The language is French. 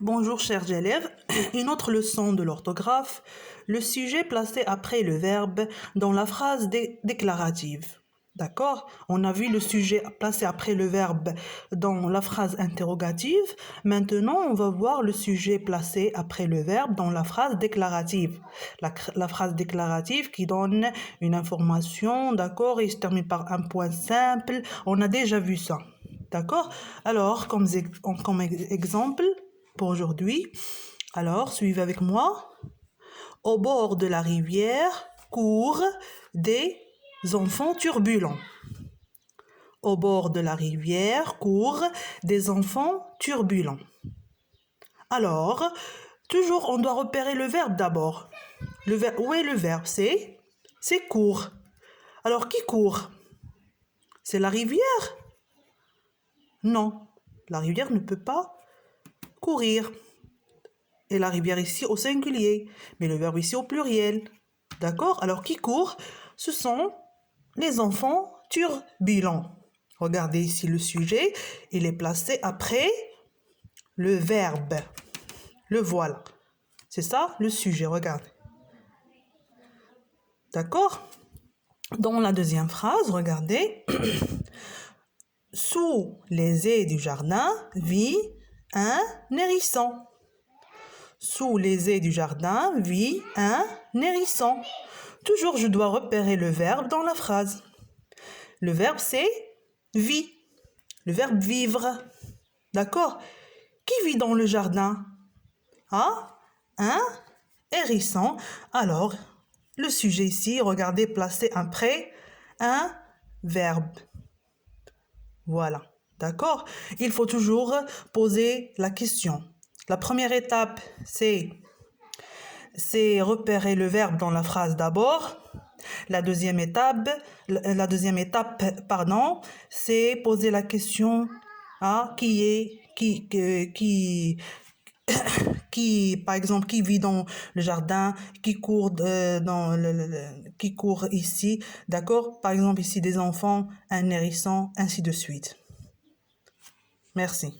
Bonjour chers élèves, une autre leçon de l'orthographe, le sujet placé après le verbe dans la phrase déclarative. D'accord? On a vu le sujet placé après le verbe dans la phrase interrogative. Maintenant, on va voir le sujet placé après le verbe dans la phrase déclarative. La phrase déclarative qui donne une information, d'accord, et se termine par un point simple. On a déjà vu ça. D'accord? Alors, comme exemple, pour aujourd'hui, alors suivez avec moi. Au bord de la rivière courent des enfants turbulents. Au bord de la rivière courent des enfants turbulents. Alors, toujours on doit repérer le verbe d'abord. Où est le verbe? C'est court. Alors, qui court? C'est la rivière? Non, la rivière ne peut pas courir. Et la rivière ici au singulier, mais le verbe ici au pluriel. D'accord? Alors, qui court? Ce sont les enfants turbulents. Regardez ici le sujet, il est placé après le verbe. Le voilà. C'est ça le sujet, regardez. D'accord? Dans la deuxième phrase, regardez. Sous les ais du jardin vit un hérisson. Sous les ais du jardin vit un hérisson. Toujours, je dois repérer le verbe dans la phrase. Le verbe, c'est vit. Le verbe vivre. D'accord? Qui vit dans le jardin? Ah, un hérisson. Alors, le sujet ici, regardez, placé après un verbe. Voilà. D'accord? Il faut toujours poser la question. La première étape, c'est repérer le verbe dans la phrase d'abord. La deuxième étape, c'est poser la question par exemple, qui vit dans le jardin, qui court qui court ici, d'accord? Par exemple, ici des enfants, un hérisson, ainsi de suite. Merci.